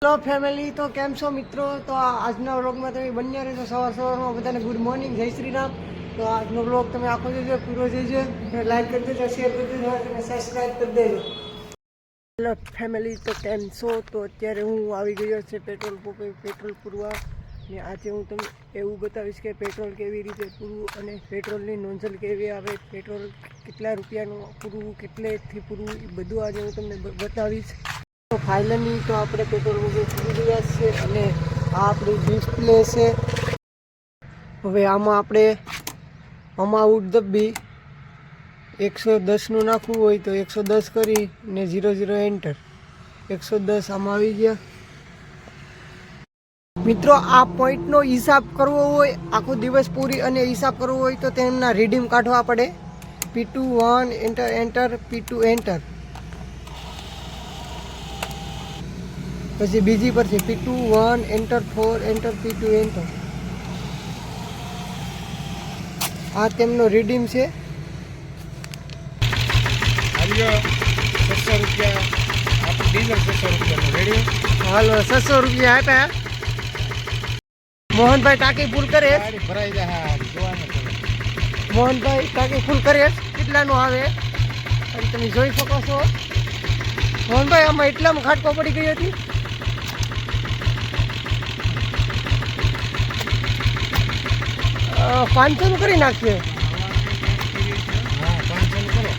Hello family, તો કેમ છો મિત્રો? તો આજના વ્લોગમાં તમે બન્યા રહેશો. સવારમાં બધાને ગુડ મોર્નિંગ, જય શ્રી રામ. તો આજનો વ્લોગ તમે આખો જોજો, પૂરો જોજો, લાઈક કરી દેજો, શેર કરી દેજો અને સબસ્ક્રાઈબ કરી દેજો. હેલો ફેમિલી, તો કેમ છો? તો અત્યારે હું આવી ગયો છે પેટ્રોલ પંપે પેટ્રોલ પૂરવા. ને આજે હું તમને એવું બતાવીશ કે પેટ્રોલ કેવી રીતે પૂરવું અને પેટ્રોલની નોંઝલ કેવી આવે, પેટ્રોલ કેટલા રૂપિયાનું પૂરવું, કેટલેથી પૂરવું, એ બધું આજે હું તમને બતાવીશ. તો ફાઇનલી તો આપણે પેટ્રોલ પંપે પૂરી ગયા છે અને આ આપણી ડિસ્પ્લે છે. હવે આમાં આપણે અમાઉન્ટ દબી 110નું નાખવું હોય તો 110 કરી ને 00 એન્ટર. 110 આમાં આવી ગયા. મિત્રો, આ પોઈન્ટનો હિસાબ કરવો હોય, આખો દિવસ પૂરી અને હિસાબ કરવો હોય તો તેમના રીડીમ કાઢવા પડે. P2 1 enter enter, P2 enter. પછી બીજી પર છે P2 1 enter 4 enter, P2 enter. આ તેમનો રીડીમ છે. 600 રૂપિયા આપણું ડીઝલ, 600 રૂપિયાનું રેડી. હાલો, 600 રૂપિયા આપ્યા. મોહનભાઈ ટાંકી ફૂલ કરે. ભરાઈ જાય જોવાનું. મોહનભાઈ ટાંકી ફૂલ કરે. કેટલાનું આવે અને તમે જોઈ શકો છો. મોહનભાઈ, આમાં એટલામાં ખાટકો પડી ગઈ હતી. 500નું કરી નાખીએ. હા, 500 કરો.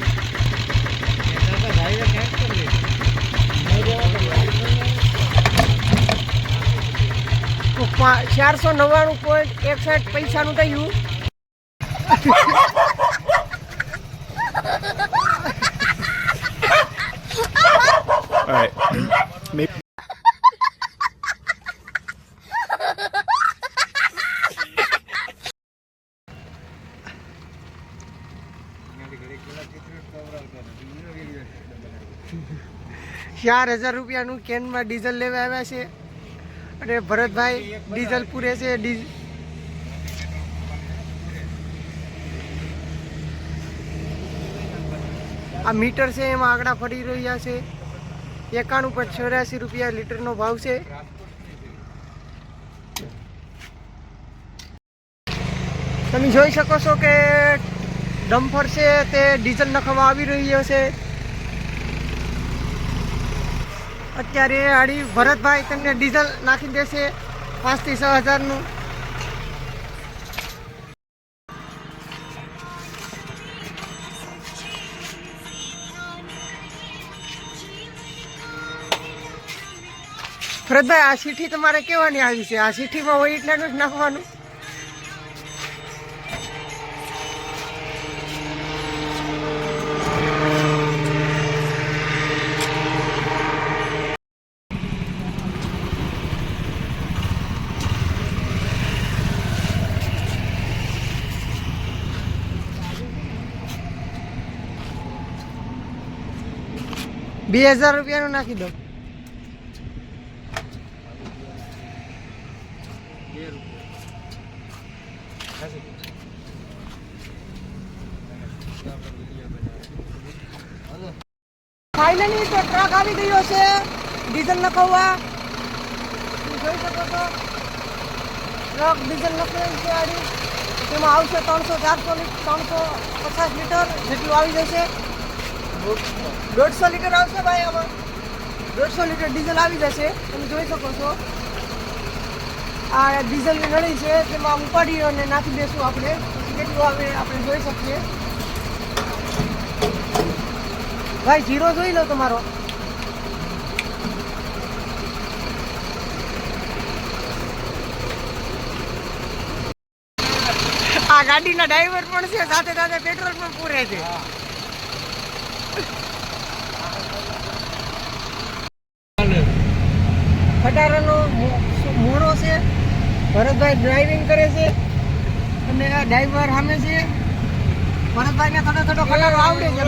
499.61 પૈસાનું થયું. ₹4,000નું કેનમાં ડીઝલ લેવા આવ્યા છે અને ભરતભાઈ ડીઝલ પૂરે છે. આ મીટર છે, એમાં આંકડા ફરી રહ્યા છે. 91.84 લીટરનો ભાવ છે. તમે જોઈ શકો છો કે ડમ્પર છે તે ડીઝલ નખાવા આવી રહ્યો છે. અત્યારે આડી ભરતભાઈ તમને ડીઝલ નાખી દેશે 5 થી 6,000નું. ભરતભાઈ, આ સીઠી તમારે કેવાની આવી છે? આ સીઠીમાં હોય એટલાનું જ નાખવાનું. ₹2,000 નાખી દો. ફાઇનલી તો ટ્રક આવી ગયો છે ડીઝલ નખાવવા. જોઈ શકો છો, ટ્રક ડીઝલ નખાવી છે આડી. તેમાં આવશે 300, 400, 350 લીટર જેટલું આવી જશે. 150 લીટર આવશે ભાઈ. આમાં 150 લીટર ડીઝલ આવી જશે. તમે જોઈ શકો છો, આ ડીઝલની નળી છે, તેમાં ઉપાડી અને નાખી દઈશું આપણે. કેટલું આવે આપણે જોઈ શકીએ. ભાઈ, જીરો જોઈ લો તમારો. આ ગાડીના ડ્રાઈવર પણ છે, સાથે સાથે પેટ્રોલ પણ પૂરે છે. ખટારાનો મોડો છે. ભરતભાઈ ડ્રાઇવિંગ કરે છે અને આ ડ્રાઈવર સામે છે. ભરતભાઈને થોડો થોડો ખટારો આવડે છે.